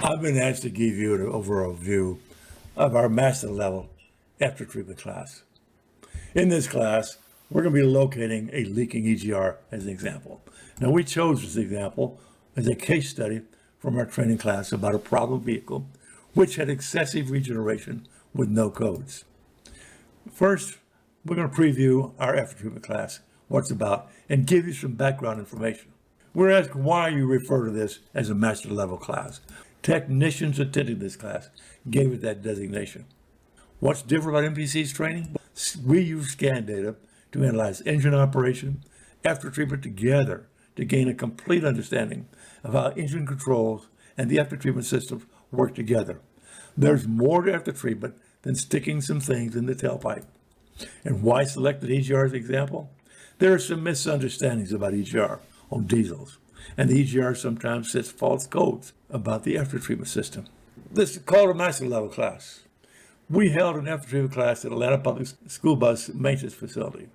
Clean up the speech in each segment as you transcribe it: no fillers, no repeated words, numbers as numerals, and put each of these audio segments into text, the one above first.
I've been asked to give you an overall view of our master level after treatment class. In this class, we're going to be locating a leaking EGR as an example. Now, we chose this example as a case study from our training class about a problem vehicle which had excessive regeneration with no codes. First, we're going to preview our after treatment class, what it's about, and give you some background information. We're asked why you refer to this as a master level class. Technicians attending this class gave it that designation. What's different about MPC's training? We use scan data to analyze engine operation, after treatment together to gain a complete understanding of how engine controls and the after treatment systems work together. There's more to after treatment than sticking some things in the tailpipe. And why select the EGR as an example? There are some misunderstandings about EGR on diesels, and the EGR sometimes sets false codes about the after treatment system. This is called a master level class. We held an after treatment class at Atlanta Public School Bus Maintenance Facility.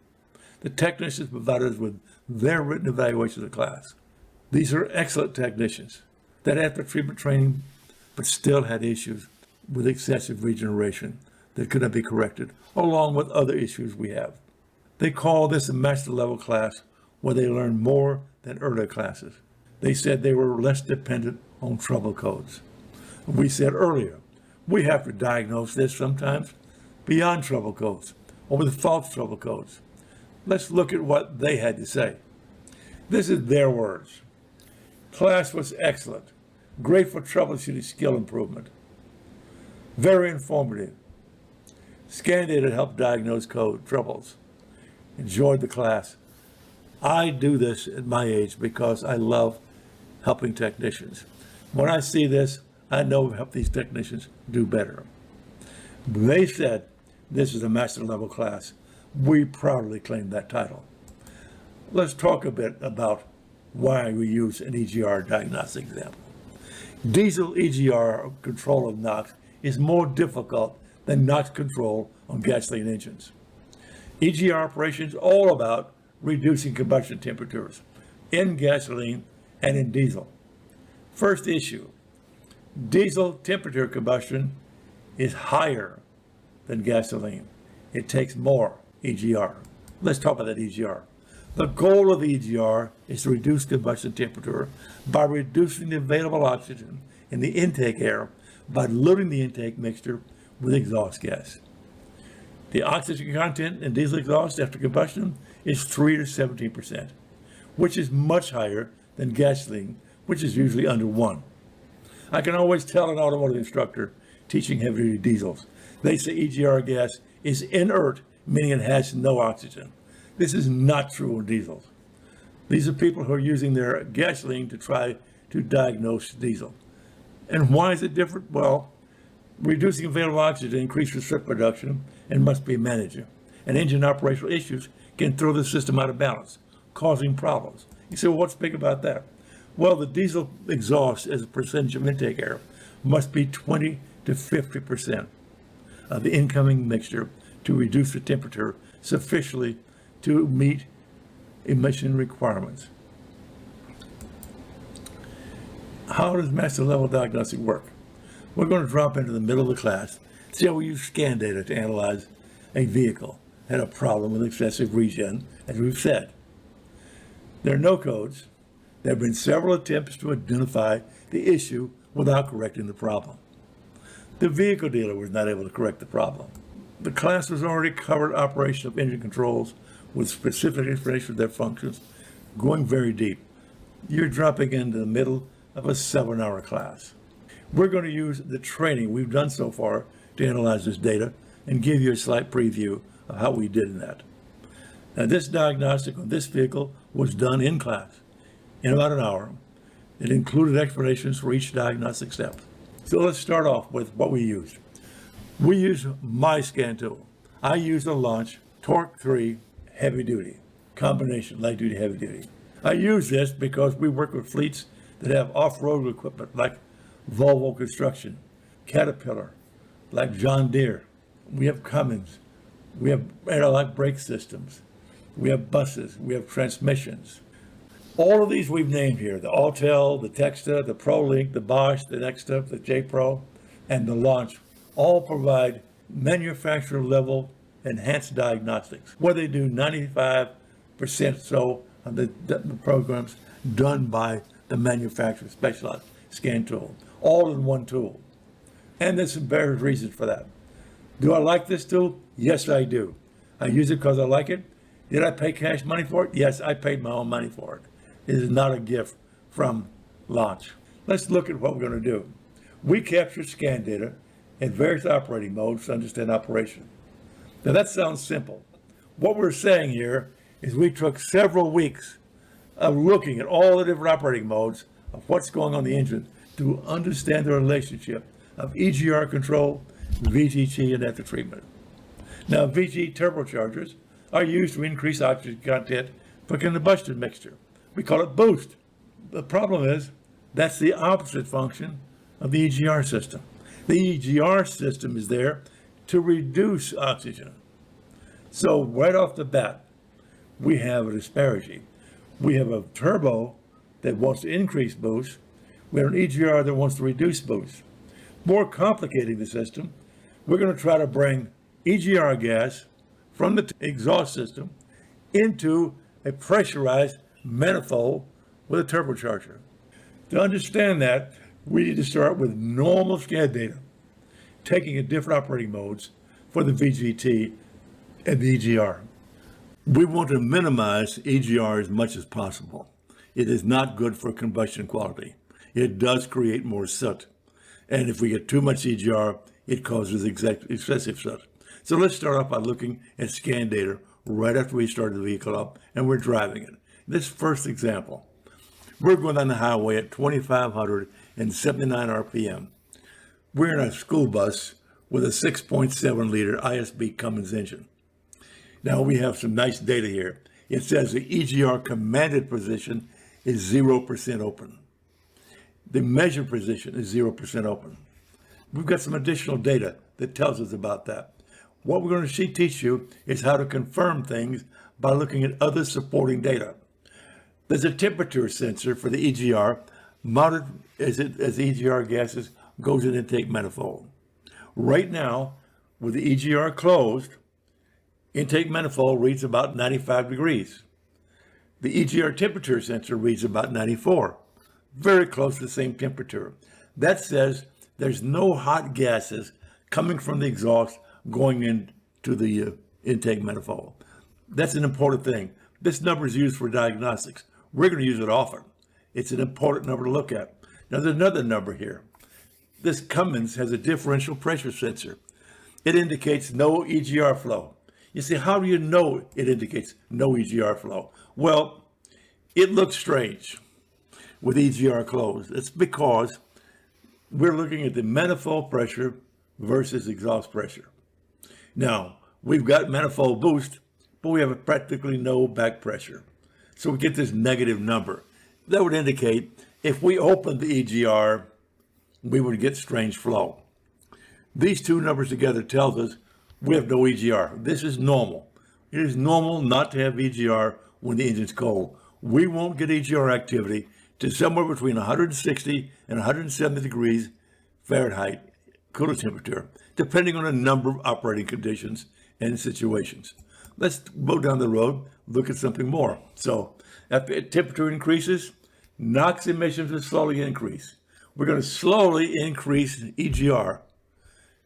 The technicians provided us with their written evaluation of the class. These are excellent technicians that after treatment training, but still had issues with excessive regeneration that could not be corrected, along with other issues we have. They call this a master level class where they learn more than earlier classes. They said they were less dependent on trouble codes. We said earlier, we have to diagnose this sometimes beyond trouble codes or with false trouble codes. Let's look at what they had to say. This is their words. Class was excellent. Great for troubleshooting skill improvement. Very informative. Scan data helped diagnose code troubles. Enjoyed the class. I do this at my age because I love helping technicians. When I see this, I know we help these technicians do better. They said this is a master level class. We proudly claim that title. Let's talk a bit about why we use an EGR diagnostic example. Diesel EGR control of NOx is more difficult than NOx control on gasoline engines. EGR operation is all about reducing combustion temperatures in gasoline and in diesel. First issue, diesel temperature combustion is higher than gasoline. It takes more EGR. Let's talk about that EGR. The goal of the EGR is to reduce combustion temperature by reducing the available oxygen in the intake air by diluting the intake mixture with exhaust gas. The oxygen content in diesel exhaust after combustion is 3 to 17%, which is much higher than gasoline, which is usually under 1. I can always tell an automotive instructor teaching heavy-duty diesels. They say EGR gas is inert, meaning it has no oxygen. This is not true on diesels. These are people who are using their gasoline to try to diagnose diesel. And why is it different? Well, reducing available oxygen increases strip production and must be managed. And engine operational issues can throw the system out of balance, causing problems. You say, well, what's big about that? Well, the diesel exhaust as a percentage of intake air must be 20 to 50% of the incoming mixture to reduce the temperature sufficiently to meet emission requirements. How does master level diagnostic work? We're going to drop into the middle of the class, see how we use scan data to analyze a vehicle that had a problem with excessive regen, as we've said. There are no codes. There have been several attempts to identify the issue without correcting the problem. The vehicle dealer was not able to correct the problem. The class was already covered operation of engine controls with specific information of their functions, going very deep. You're dropping into the middle of a 7-hour class. We're going to use the training we've done so far to analyze this data and give you a slight preview of how we did in that. Now, this diagnostic on this vehicle was done in class in about an hour. It included explanations for each diagnostic step. So let's start off with what we used. We use my scan tool. I use a Launch Torque 3 heavy duty, combination light duty, heavy duty. I use this because we work with fleets that have off-road equipment like Volvo Construction, Caterpillar, like John Deere. We have Cummins. We have airlock brake systems. We have buses. We have transmissions. All of these we've named here, the Autel, the Texta, the ProLink, the Bosch, the Nexta, the J-Pro, and the Launch, all provide manufacturer level enhanced diagnostics, where they do 95% so of the programs done by the manufacturer specialized scan tool, all in one tool. And there's some various reasons for that. Do I like this tool? Yes, I do. I use it because I like it. Did I pay cash money for it? Yes, I paid my own money for it. It is not a gift from Launch. Let's look at what we're going to do. We capture scan data in various operating modes to understand operation. Now that sounds simple. What we're saying here is we took several weeks of looking at all the different operating modes of what's going on in the engine to understand the relationship of EGR control, VGT, and after treatment. Now, VG turbochargers are used to increase oxygen content for combustion mixture. We call it boost. The problem is that's the opposite function of the EGR system. The EGR system is there to reduce oxygen. So right off the bat, we have a disparity. We have a turbo that wants to increase boost. We have an EGR that wants to reduce boost. More complicating the system, we're going to try to bring EGR gas from the exhaust system into a pressurized manifold with a turbocharger. To understand that, we need to start with normal scan data, taking in different operating modes for the VGT and the EGR. We want to minimize EGR as much as possible. It is not good for combustion quality. It does create more soot. And if we get too much EGR, it causes excessive soot. So let's start off by looking at scan data right after we started the vehicle up and we're driving it. This first example, we're going down the highway at 2,579 RPM. We're in a school bus with a 6.7 liter ISB Cummins engine. Now we have some nice data here. It says the EGR commanded position is 0% open. The measured position is 0% open. We've got some additional data that tells us about that. What we're going to teach you is how to confirm things by looking at other supporting data. There's a temperature sensor for the EGR mounted as the EGR gases goes in intake manifold. Right now, with the EGR closed, intake manifold reads about 95 degrees. The EGR temperature sensor reads about 94, very close to the same temperature. That says there's no hot gases coming from the exhaust going into the intake manifold. That's an important thing. This number is used for diagnostics. We're going to use it often. It's an important number to look at. Now there's another number here. This Cummins has a differential pressure sensor. It indicates no EGR flow. You see, how do you know it indicates no EGR flow? Well, it looks strange with EGR closed. It's because we're looking at the manifold pressure versus exhaust pressure. Now, we've got manifold boost, but we have practically no back pressure. So we get this negative number. That would indicate if we opened the EGR, we would get strange flow. These two numbers together tells us we have no EGR. This is normal. It is normal not to have EGR when the engine's cold. We won't get EGR activity to somewhere between 160 and 170 degrees Fahrenheit coolant temperature, depending on a number of operating conditions and situations. Let's go down the road, look at something more. So as temperature increases, NOx emissions will slowly increase. We're going to slowly increase EGR,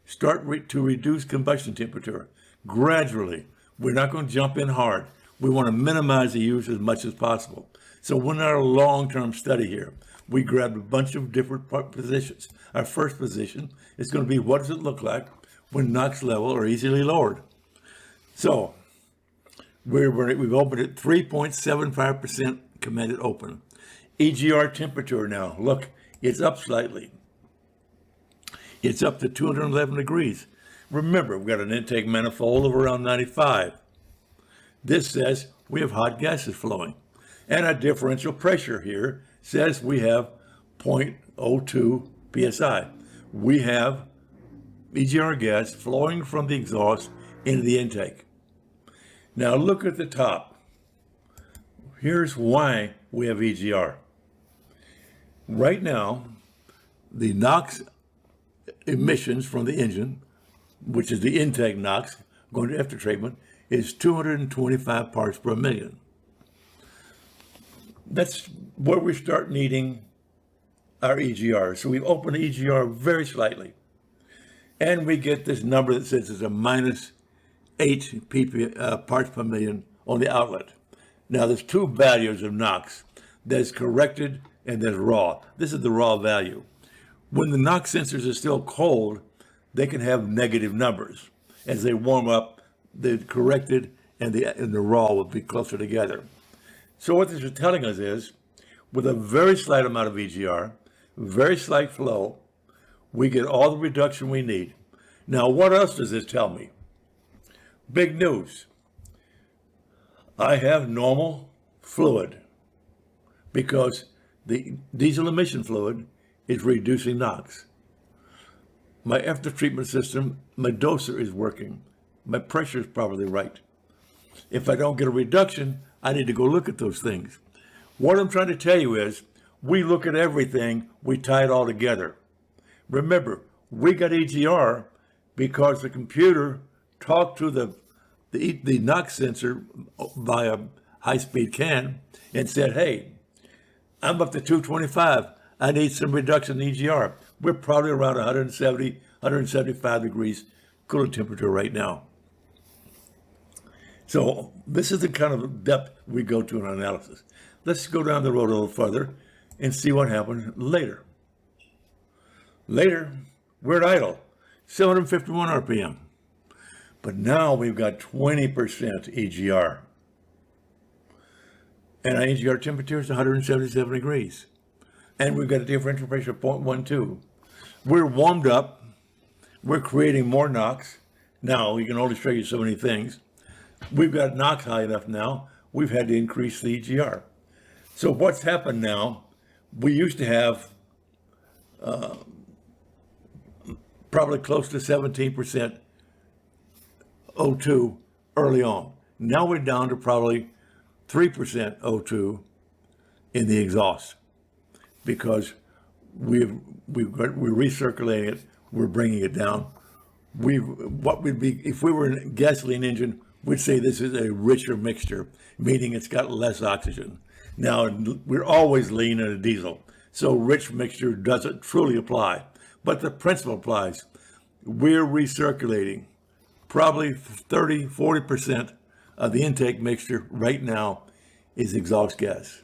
start to reduce combustion temperature gradually. We're not going to jump in hard. We want to minimize the use as much as possible. So we're not a long-term study here. We grabbed a bunch of different positions. Our first position is going to be what does it look like when NOx level are easily lowered. So we've opened it 3.75% commanded open. EGR temperature now, look, it's up slightly. It's up to 211 degrees. Remember, we've got an intake manifold of around 95. This says we have hot gases flowing. And our differential pressure here says we have 0.02 psi. We have EGR gas flowing from the exhaust into the intake. Now look at the top. Here's why we have EGR. Right now, the NOx emissions from the engine, which is the intake NOx going to after treatment, is 225 parts per million. That's where we start needing our EGR. So we've opened the EGR very slightly. And we get this number that says it's a minus 8 parts per million on the outlet. Now there's two values of NOx. There's corrected and there's raw. This is the raw value. When the NOx sensors are still cold, they can have negative numbers. As they warm up, the corrected and the raw will be closer together. So what this is telling us is, with a very slight amount of EGR, very slight flow, we get all the reduction we need. Now, what else does this tell me? Big news. I have normal fluid because the diesel emission fluid is reducing NOx. My after treatment system, my doser is working. My pressure is probably right. If I don't get a reduction, I need to go look at those things. What I'm trying to tell you is, we look at everything, we tie it all together. Remember, we got EGR because the computer talked to the NOx sensor via high-speed CAN and said, hey, I'm up to 225. I need some reduction in EGR. We're probably around 170, 175 degrees cooling temperature right now. So this is the kind of depth we go to in our analysis. Let's go down the road a little further and see what happened later. Later, we're at idle, 751 RPM. But now we've got 20% EGR. And our EGR temperature is 177 degrees. And we've got a differential pressure of 0.12. We're warmed up. We're creating more NOx. Now, we can only show you so many things. We've got NOx high enough now. We've had to increase the EGR. So what's happened now, we used to have probably close to 17% O2 early on. Now we're down to probably 3% O2 in the exhaust because we're recirculating it, we're bringing it down. What would be, if we were in a gasoline engine, we'd say this is a richer mixture, meaning it's got less oxygen. Now, we're always lean in a diesel, so rich mixture doesn't truly apply, but the principle applies. We're recirculating probably 30, 40% of the intake mixture right now is exhaust gas.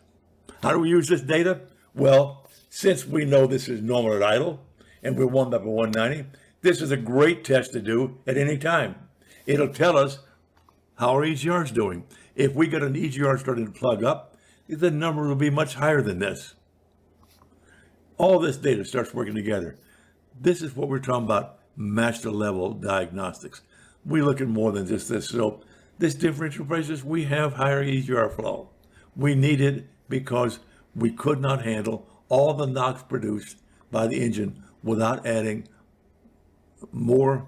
How do we use this data? Well, since we know this is normal at idle and we're warmed up at 190, this is a great test to do at any time. It'll tell us how our EGR is doing. If we get an EGR starting to plug up, the number will be much higher than this. All this data starts working together. This is what we're talking about, master level diagnostics. We look at more than just this. So this differential pressures, we have higher EGR flow. We need it because we could not handle all the NOx produced by the engine without adding more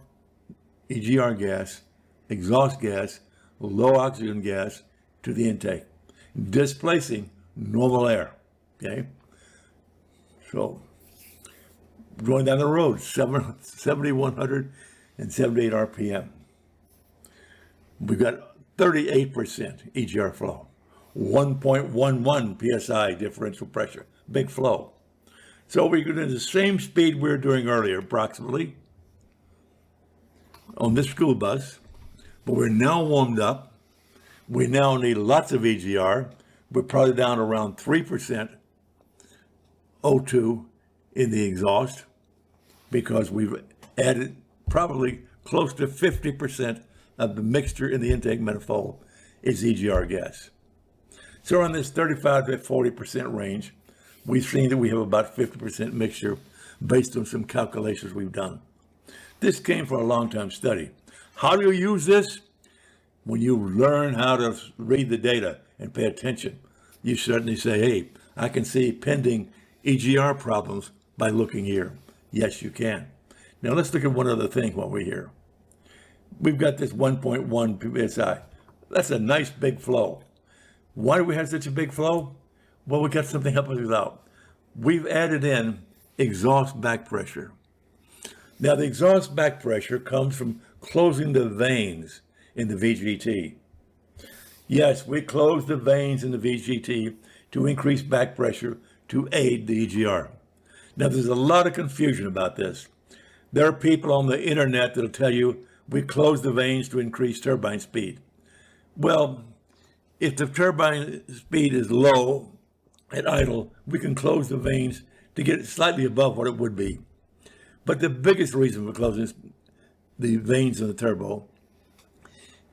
EGR gas, exhaust gas, low oxygen gas to the intake, displacing normal air, okay? So going down the road, 7,178 RPM. We've got 38% EGR flow, 1.11 PSI differential pressure, big flow. So we're going to the same speed we were doing earlier, approximately, on this school bus, but we're now warmed up. We now need lots of EGR. We're probably down around 3% O2 in the exhaust because we've added probably close to 50% of the mixture in the intake manifold is EGR gas. So on this 35 to 40% range, we've seen that we have about 50% mixture based on some calculations we've done. This came from a long-time study. How do you use this? When you learn how to read the data and pay attention, you certainly say, hey, I can see pending EGR problems by looking here. Yes, you can. Now let's look at one other thing while we're here. We've got this 1.1 PSI. That's a nice big flow. Why do we have such a big flow? Well, we got something helping us out. We've added in exhaust back pressure. Now, the exhaust back pressure comes from closing the vanes in the VGT. Yes, we close the vanes in the VGT to increase back pressure to aid the EGR. Now, there's a lot of confusion about this. There are people on the internet that'll tell you we close the vanes to increase turbine speed. Well, if the turbine speed is low at idle, we can close the vanes to get it slightly above what it would be. But the biggest reason for closing the vanes in the turbo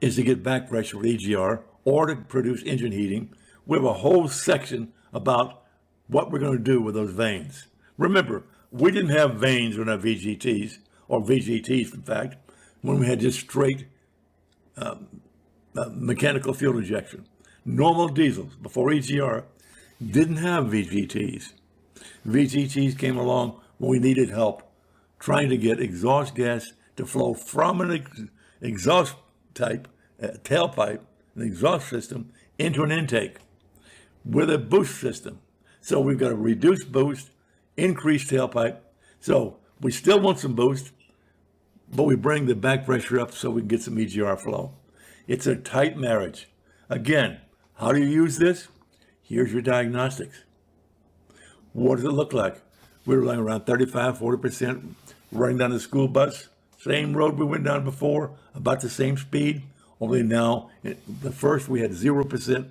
is to get back pressure with EGR or to produce engine heating. We have a whole section about what we're going to do with those vanes. Remember, we didn't have vanes in our VGTs, or VGTs in fact, when we had just straight mechanical fuel injection. Normal diesels before EGR didn't have VGTs. VGTs came along when we needed help trying to get exhaust gas to flow from an exhaust type, tailpipe, an exhaust system, into an intake with a boost system. So we've got a reduced boost, increased tailpipe. So we still want some boost, but we bring the back pressure up so we can get some EGR flow. It's a tight marriage. Again, how do you use this? Here's your diagnostics. What does it look like? We're running around 35, 40%, running down the school bus. Same road we went down before, about the same speed, only now, the first we had 0%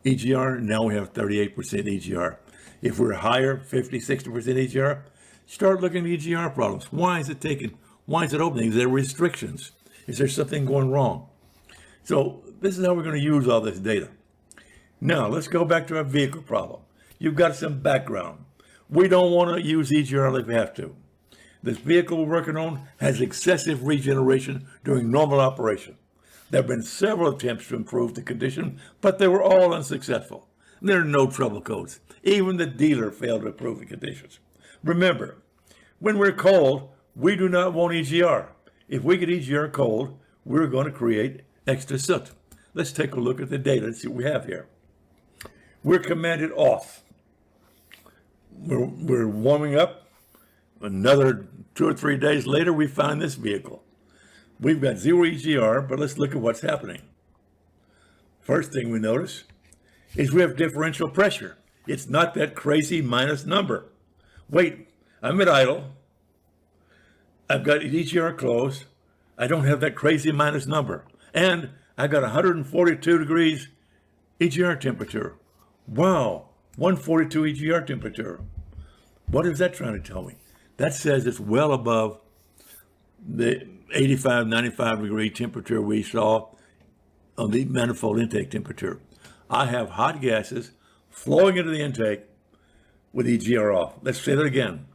EGR, now we have 38% EGR. If we're higher, 50, 60% EGR, start looking at EGR problems. Why is it opening? Is there restrictions? Is there something going wrong? So this is how we're going to use all this data. Now, let's go back to our vehicle problem. You've got some background. We don't want to use EGR if we have to. This vehicle we're working on has excessive regeneration during normal operation. There have been several attempts to improve the condition, but they were all unsuccessful. There are no trouble codes. Even the dealer failed to improve the conditions. Remember, when we're cold, we do not want EGR. If we get EGR cold, we're going to create extra soot. Let's take a look at the data and see what we have here. We're commanded off. We're warming up. Another 2 or 3 days later, we find this vehicle. We've got 0 EGR, but let's look at what's happening. First thing we notice is we have differential pressure. It's not that crazy minus number. Wait, I'm at idle. I've got EGR closed. I don't have that crazy minus number. And I got 142 degrees EGR temperature. Wow, 142 EGR temperature. What is that trying to tell me? That says it's well above the 85, 95 degree temperature we saw on the manifold intake temperature. I have hot gases flowing into the intake with EGR off. Let's say that again.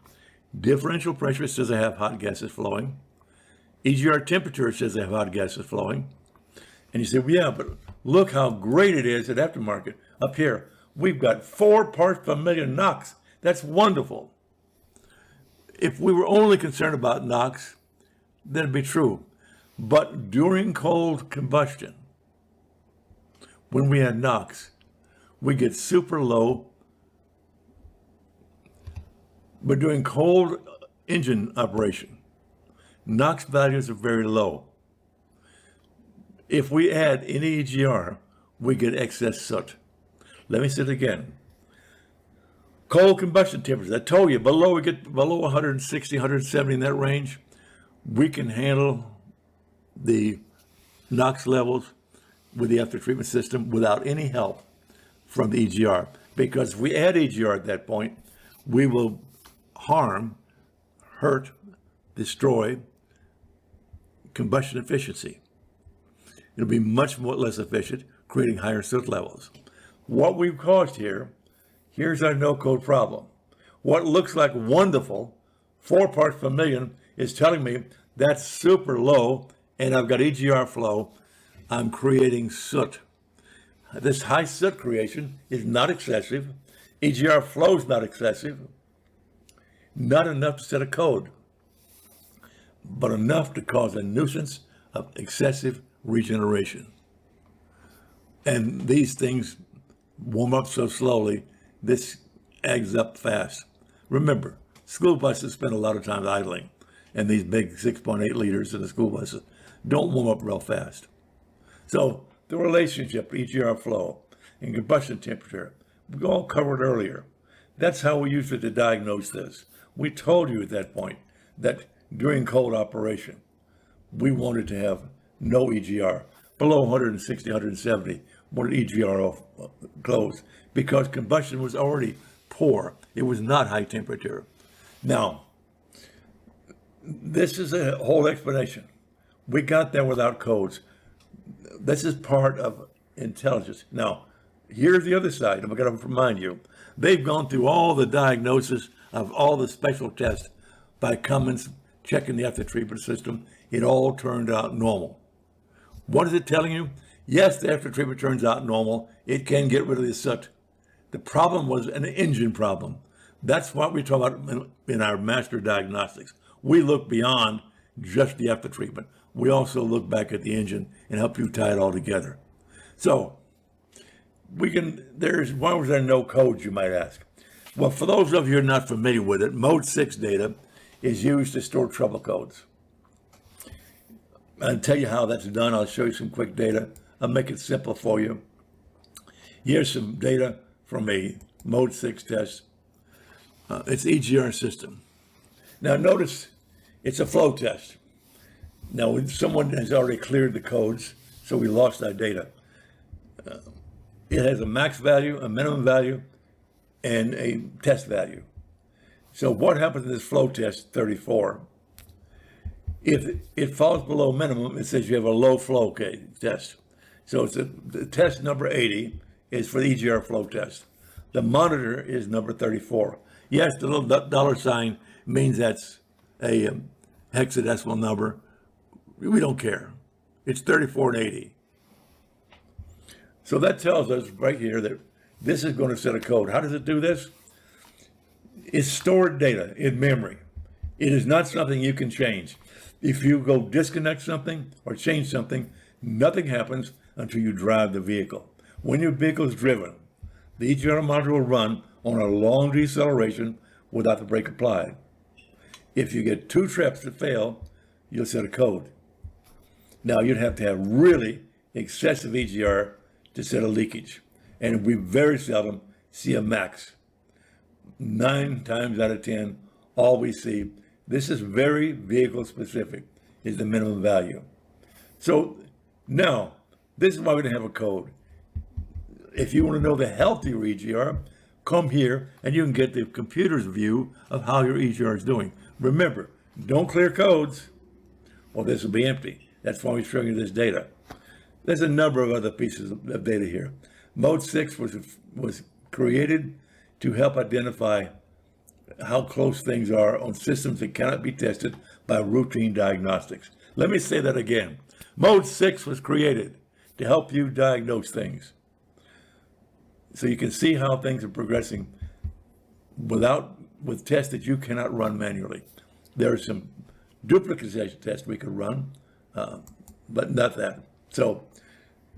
Differential pressure says I have hot gases flowing. EGR temperature says I have hot gases flowing. And you say, well, yeah, but look how great it is at aftermarket. Up here, we've got 4 parts per million NOx. That's wonderful. If we were only concerned about NOx, then it'd be true. But during cold combustion, when we had NOx, we get super low. But during cold engine operation, NOx values are very low. If we add any EGR, we get excess soot. Let me say it again. Cold combustion temperatures, I told you, we get below 160, 170 in that range, we can handle the NOx levels with the after treatment system without any help from the EGR. Because if we add EGR at that point, we will hurt, destroy combustion efficiency. It'll be much less efficient, creating higher soot levels. What we've caused here's our no-code problem. What looks like wonderful, 4 parts per million, is telling me that's super low, and I've got EGR flow. I'm creating soot. This high soot creation is not excessive. EGR flow is not excessive. Not enough to set a code, but enough to cause a nuisance of excessive regeneration. And these things warm up so slowly, this eggs up fast. Remember, school buses spend a lot of time idling, and these big 6.8 liters in the school buses don't warm up real fast. So the relationship, EGR flow and combustion temperature, we all covered earlier. That's how we used it to diagnose this. We told you at that point that during cold operation, we wanted to have no EGR, below 160, 170, wanted EGR off closed, because combustion was already poor. It was not high temperature. Now, this is a whole explanation. We got there without codes. This is part of intelligence. Now, here's the other side. I'm going to remind you. They've gone through all the diagnosis of all the special tests by Cummins, checking the after treatment system. It all turned out normal. What is it telling you? Yes, the after treatment turns out normal. It can get rid of the soot. The problem was an engine problem. That's what we talk about in our master diagnostics. We look beyond just the after treatment. We also look back at the engine and help you tie it all together. So why was there no codes, you might ask? Well, for those of you who are not familiar with it, Mode 6 data is used to store trouble codes. I'll tell you how that's done. I'll show you some quick data. I'll make it simple for you. Here's some data from a Mode 6 test. It's EGR system. Now notice it's a flow test. Now someone has already cleared the codes, so we lost our data. It has a max value, a minimum value, and a test value. So what happens in this flow test 34? If it falls below minimum, it says you have a low flow test. So the test number 80 is for the EGR flow test. The monitor is number 34. Yes, the little dollar sign means that's a hexadecimal number. We don't care. It's 34 and 80. So that tells us right here that this is going to set a code. How does it do this? It's stored data in memory. It is not something you can change. If you go disconnect something or change something, nothing happens until you drive the vehicle. When your vehicle is driven, the EGR module will run on a long deceleration without the brake applied. If you get 2 trips that fail, you'll set a code. Now you'd have to have really excessive EGR to set a leakage, and we very seldom see a max. 9 times out of 10, all we see, this is very vehicle specific, is the minimum value. So now, this is why we don't have a code. If you want to know the health of your EGR, come here and you can get the computer's view of how your EGR is doing. Remember, don't clear codes or this will be empty. That's why we're showing you this data. There's a number of other pieces of data here. Mode 6 was created to help identify how close things are on systems that cannot be tested by routine diagnostics. Let me say that again. Mode 6 was created to help you diagnose things. So you can see how things are progressing with tests that you cannot run manually. There are some duplicate tests we could run, but not that. So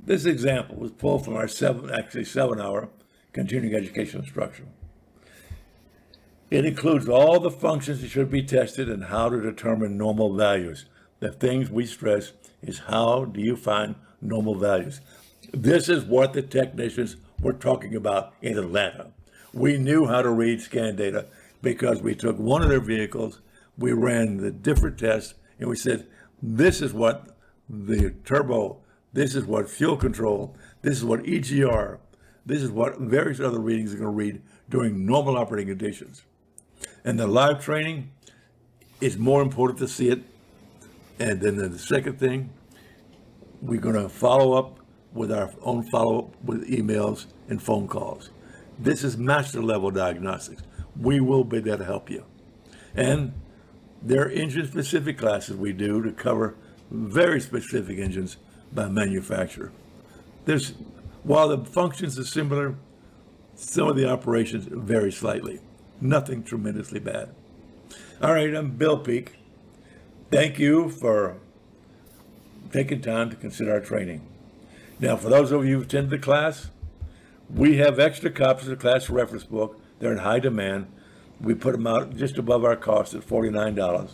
this example was pulled from our 7-hour continuing education instruction. It includes all the functions that should be tested and how to determine normal values. The things we stress is how do you find normal values? This is what the technicians were talking about in Atlanta. We knew how to read scan data because we took one of their vehicles, we ran the different tests, and we said, this is what the turbo, this is what fuel control, this is what EGR, this is what various other readings are going to read during normal operating conditions. And the live training is more important to see it. And then the second thing, we're going to follow up with our own follow-up with emails and phone calls. This is master level diagnostics. We will be there to help you. And there are engine specific classes we do to cover very specific engines by manufacturer. While the functions are similar, some of the operations vary slightly. Nothing tremendously bad. All right, I'm Bill Peak. Thank you for taking time to consider our training. Now, for those of you who attended the class, We have extra copies of the class reference book. They're in high demand. We put them out just above our cost at $49.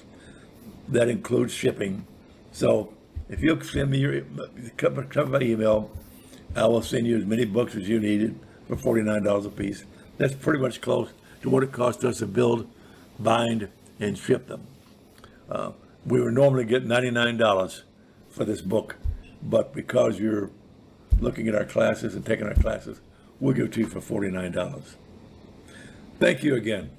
That includes shipping. So if you'll send me come by email, I will send you as many books as you needed for $49 a piece. That's pretty much close to what it cost us to build, bind, and ship them. We would normally get $99 for this book, but because you're looking at our classes and taking our classes, we'll give it to you for $49. Thank you again.